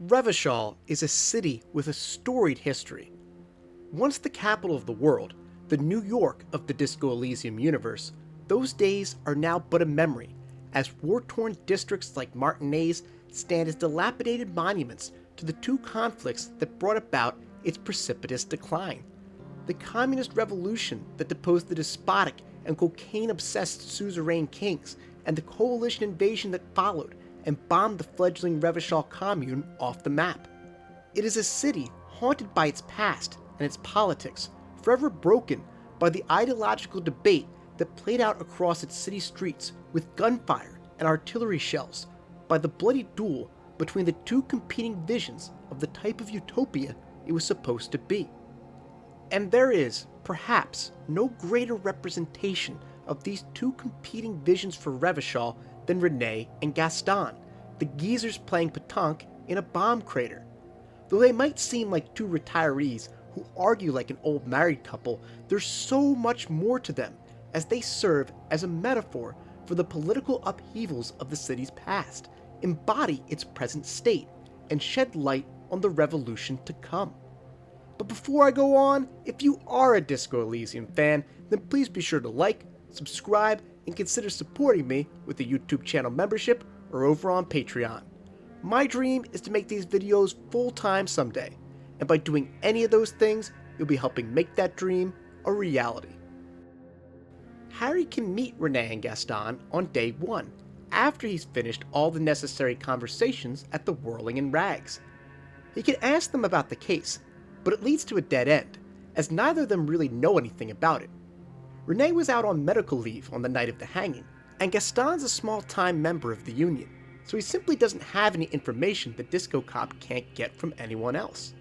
Revachol is a city with a storied history. Once the capital of the world, the New York of the Disco Elysium universe, those days are now but a memory, as war-torn districts like Martinez stand as dilapidated monuments to the two conflicts that brought about its precipitous decline. The communist revolution that deposed the despotic and cocaine-obsessed suzerain kings, and the coalition invasion that followed and bombed the fledgling Revachol commune off the map. It is a city haunted by its past and its politics, forever broken by the ideological debate that played out across its city streets with gunfire and artillery shells, by the bloody duel between the two competing visions of the type of utopia it was supposed to be. And there is, perhaps, no greater representation of these two competing visions for Revachol than Rene and Gaston, the geezers playing pétanque in a bomb crater. Though they might seem like two retirees who argue like an old married couple, there's so much more to them, as they serve as a metaphor for the political upheavals of the city's past, embody its present state, and shed light on the revolution to come. But before I go on, if you are a Disco Elysium fan, then please be sure to like, subscribe, and consider supporting me with a YouTube channel membership or over on Patreon. My dream is to make these videos full-time someday, and by doing any of those things, you'll be helping make that dream a reality. Harry can meet Rene and Gaston on day 1, after he's finished all the necessary conversations at the Whirling in Rags. He can ask them about the case, but it leads to a dead end, as neither of them really know anything about it. Rene was out on medical leave on the night of the hanging, and Gaston's a small-time member of the Union, so he simply doesn't have any information the Disco Cop can't get from anyone else.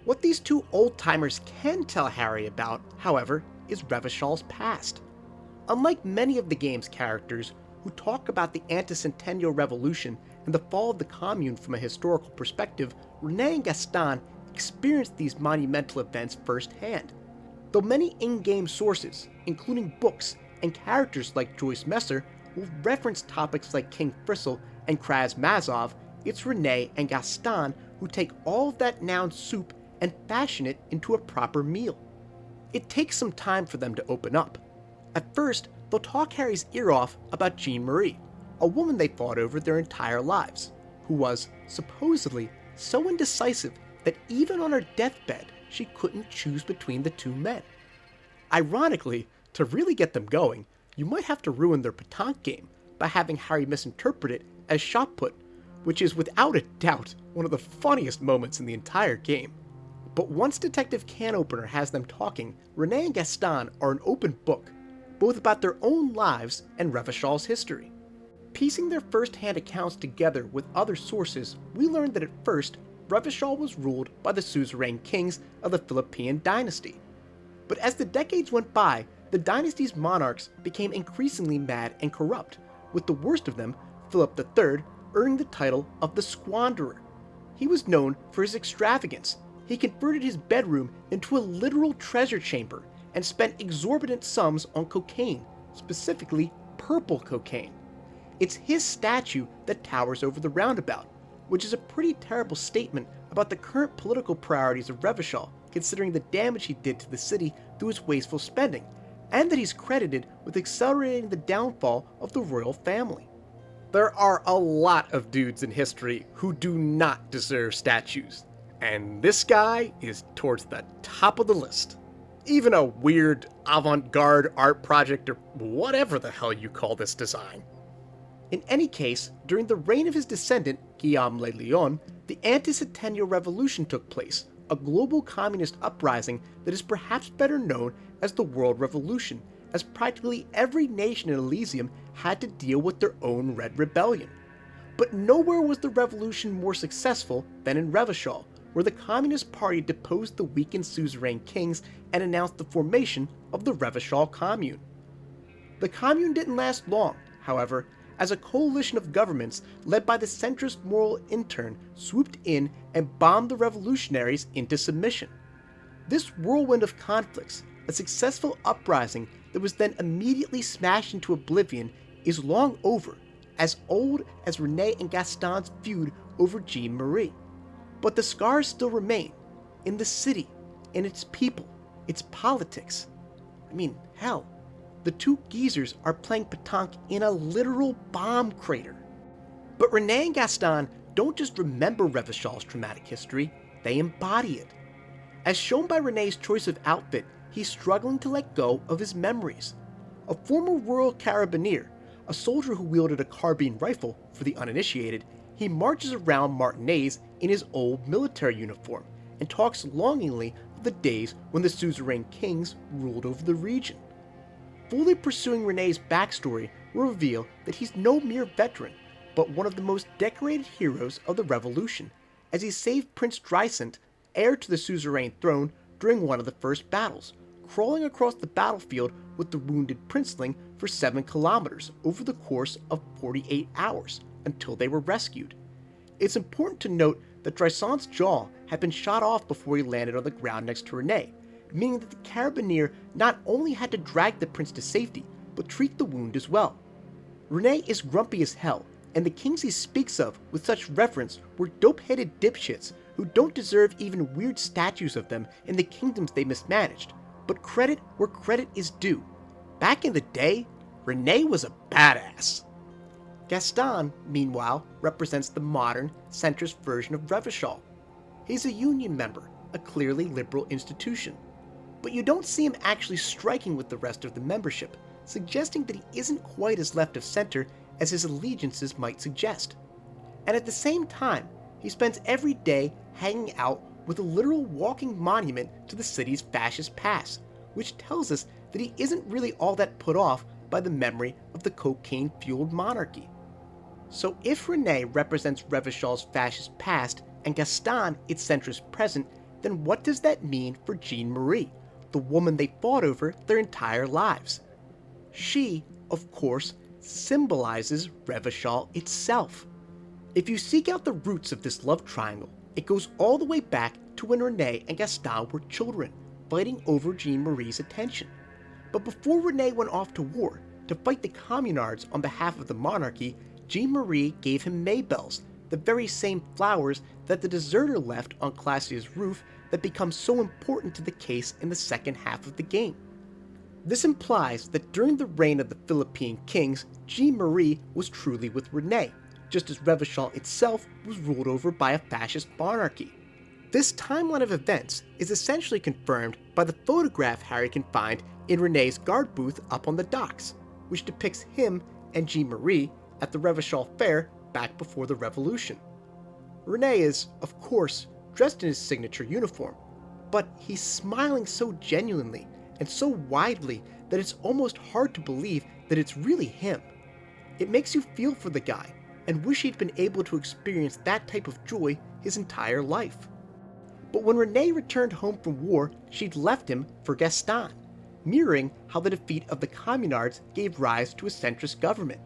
What these two old-timers can tell Harry about, however, is Revachol's past. Unlike many of the game's characters who talk about the anti-centennial revolution and the fall of the commune from a historical perspective, Rene and Gaston experienced these monumental events firsthand. Though many in-game sources, including books and characters like Joyce Messer, will reference topics like King Fristle and Kraz Mazov, it's Rene and Gaston who take all of that noun soup and fashion it into a proper meal. It takes some time for them to open up. At first, they'll talk Harry's ear off about Jean Marie, a woman they fought over their entire lives, who was, supposedly, so indecisive that even on her deathbed, she couldn't choose between the two men. Ironically, to really get them going, you might have to ruin their pétanque game by having Harry misinterpret it as shot put, which is without a doubt one of the funniest moments in the entire game. But once Detective Can Opener has them talking, Rene and Gaston are an open book, both about their own lives and Revachol's history. Piecing their first-hand accounts together with other sources, we learned that at first, Revachol was ruled by the suzerain kings of the Philippine dynasty. But as the decades went by, the dynasty's monarchs became increasingly mad and corrupt, with the worst of them, Philip III, earning the title of the Squanderer. He was known for his extravagance. He converted his bedroom into a literal treasure chamber and spent exorbitant sums on cocaine, specifically purple cocaine. It's his statue that towers over the roundabout, which is a pretty terrible statement about the current political priorities of Revachol, considering the damage he did to the city through his wasteful spending, and that he's credited with accelerating the downfall of the royal family. There are a lot of dudes in history who do not deserve statues, and this guy is towards the top of the list. Even a weird avant-garde art project or whatever the hell you call this design. In any case, during the reign of his descendant, Guillaume Le Lion, the anti-centennial revolution took place, a global communist uprising that is perhaps better known as the World Revolution, as practically every nation in Elysium had to deal with their own Red Rebellion. But nowhere was the revolution more successful than in Revachol, where the Communist Party deposed the weakened suzerain kings and announced the formation of the Revachol Commune. The Commune didn't last long, however, as a coalition of governments led by the centrist moral intern swooped in and bombed the revolutionaries into submission. This whirlwind of conflicts, a successful uprising that was then immediately smashed into oblivion, is long over, as old as Rene and Gaston's feud over Jean Marie. But the scars still remain in the city, in its people, its politics. I mean, hell, the two geezers are playing petanque in a literal bomb crater. But Rene and Gaston don't just remember Revachol's traumatic history, they embody it. As shown by Rene's choice of outfit, he's struggling to let go of his memories. A former Royal Carabinier, a soldier who wielded a carbine rifle for the uninitiated, he marches around Martinez in his old military uniform and talks longingly of the days when the suzerain kings ruled over the region. Fully pursuing Rene's backstory will reveal that he's no mere veteran, but one of the most decorated heroes of the Revolution, as he saved Prince Dysant, heir to the suzerain throne, during one of the first battles, crawling across the battlefield with the wounded princeling for 7 kilometers over the course of 48 hours until they were rescued. It's important to note that Dysant's jaw had been shot off before he landed on the ground next to Rene, meaning that the Carabinier not only had to drag the prince to safety, but treat the wound as well. Rene is grumpy as hell, and the kings he speaks of with such reverence were dope-headed dipshits who don't deserve even weird statues of them in the kingdoms they mismanaged. But credit where credit is due. Back in the day, Rene was a badass. Gaston, meanwhile, represents the modern, centrist version of Revachol. He's a union member, a clearly liberal institution. But you don't see him actually striking with the rest of the membership, suggesting that he isn't quite as left of center as his allegiances might suggest. And at the same time, he spends every day hanging out with a literal walking monument to the city's fascist past, which tells us that he isn't really all that put off by the memory of the cocaine-fueled monarchy. So if Rene represents Revachol's fascist past and Gaston its centrist present, then what does that mean for Jeanne Marie, the woman they fought over their entire lives? She, of course, symbolizes Revachol itself. If you seek out the roots of this love triangle, it goes all the way back to when Rene and Gaston were children, fighting over Jeanne Marie's attention. But before Rene went off to war to fight the communards on behalf of the monarchy, Jeanne Marie gave him maybells, the very same flowers that the deserter left on Classia's roof that become so important to the case in the second half of the game. This implies that during the reign of the Philippine kings, Jeanne Marie was truly with Rene, just as Revachol itself was ruled over by a fascist monarchy. This timeline of events is essentially confirmed by the photograph Harry can find in Rene's guard booth up on the docks, which depicts him and Jeanne Marie at the Revachol fair back before the revolution. Rene is, of course, dressed in his signature uniform, but he's smiling so genuinely and so widely that it's almost hard to believe that it's really him. It makes you feel for the guy and wish he'd been able to experience that type of joy his entire life. But when Rene returned home from war, she'd left him for Gaston, mirroring how the defeat of the communards gave rise to a centrist government.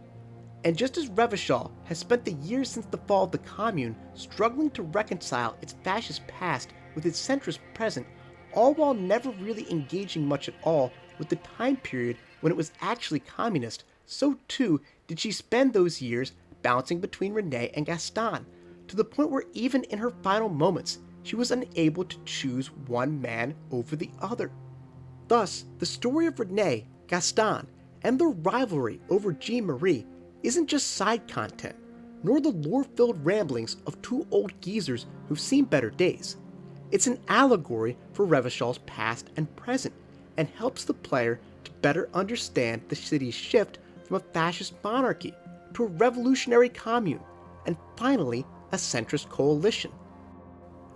And just as Revachol has spent the years since the fall of the Commune struggling to reconcile its fascist past with its centrist present, all while never really engaging much at all with the time period when it was actually communist, so too did she spend those years bouncing between Rene and Gaston, to the point where even in her final moments, she was unable to choose one man over the other. Thus, the story of Rene, Gaston, and their rivalry over Jeanne Marie isn't just side content, nor the lore-filled ramblings of two old geezers who've seen better days. It's an allegory for Revachol's past and present, and helps the player to better understand the city's shift from a fascist monarchy to a revolutionary commune, and finally, a centrist coalition.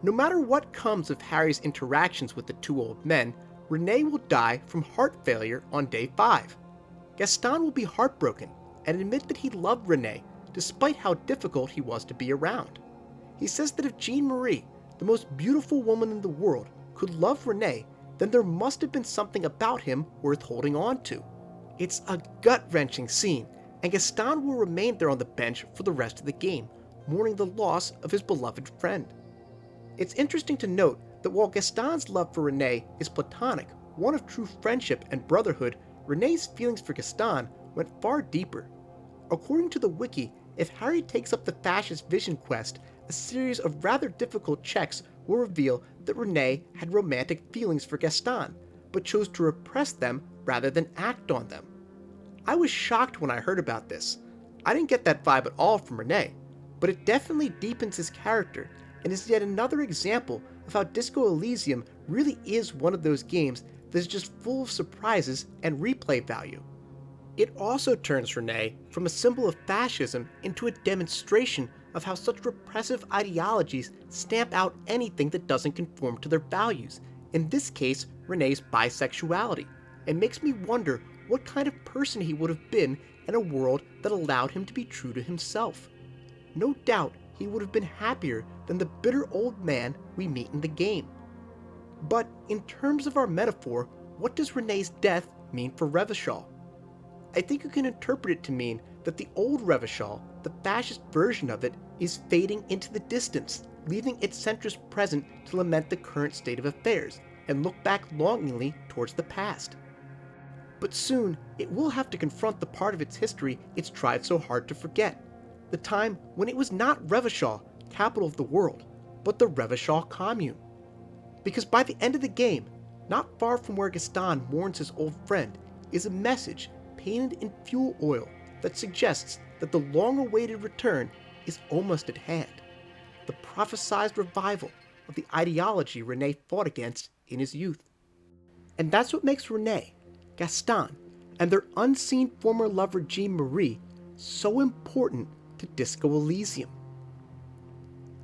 No matter what comes of Harry's interactions with the two old men, Rene will die from heart failure on day 5. Gaston will be heartbroken and admit that he loved Rene, despite how difficult he was to be around. He says that if Jeanne Marie, the most beautiful woman in the world, could love Rene, then there must have been something about him worth holding on to. It's a gut-wrenching scene, and Gaston will remain there on the bench for the rest of the game, mourning the loss of his beloved friend. It's interesting to note that while Gaston's love for Rene is platonic, one of true friendship and brotherhood, Rene's feelings for Gaston went far deeper. According to the wiki, if Harry takes up the fascist vision quest a series of rather difficult checks will reveal that Rene had romantic feelings for Gaston, but chose to repress them rather than act on them. I was shocked when I heard about this. I didn't get that vibe at all from Rene, but it definitely deepens his character and is yet another example of how Disco Elysium really is one of those games that is just full of surprises and replay value. It also turns Rene from a symbol of fascism into a demonstration of how such repressive ideologies stamp out anything that doesn't conform to their values, in this case Rene's bisexuality, and makes me wonder what kind of person he would have been in a world that allowed him to be true to himself. No doubt he would have been happier than the bitter old man we meet in the game. But in terms of our metaphor, what does Renes Death mean for Revachol? I think you can interpret it to mean that the old Revachol, the fascist version of it, is fading into the distance, leaving its centrist present to lament the current state of affairs and look back longingly towards the past. But soon, it will have to confront the part of its history it's tried so hard to forget. The time when it was not Revachol, capital of the world, but the Revachol commune. Because by the end of the game, not far from where Gaston mourns his old friend, is a message painted in fuel oil that suggests that the long-awaited return is almost at hand. The prophesized revival of the ideology Rene fought against in his youth. And that's what makes Rene, Gaston, and their unseen former lover Jean-Marie so important to Disco Elysium.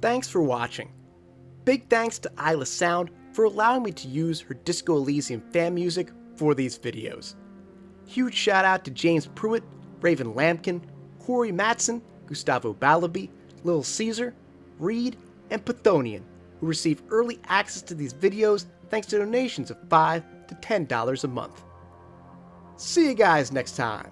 Thanks for watching. Big thanks to Isla Sound for allowing me to use her Disco Elysium fan music for these videos. Huge shout out to James Pruitt, Raven Lampkin, Corey Matson, Gustavo Balabi, Lil Caesar, Reed, and Pathonian, who receive early access to these videos thanks to donations of $5 to $10 a month. See you guys next time.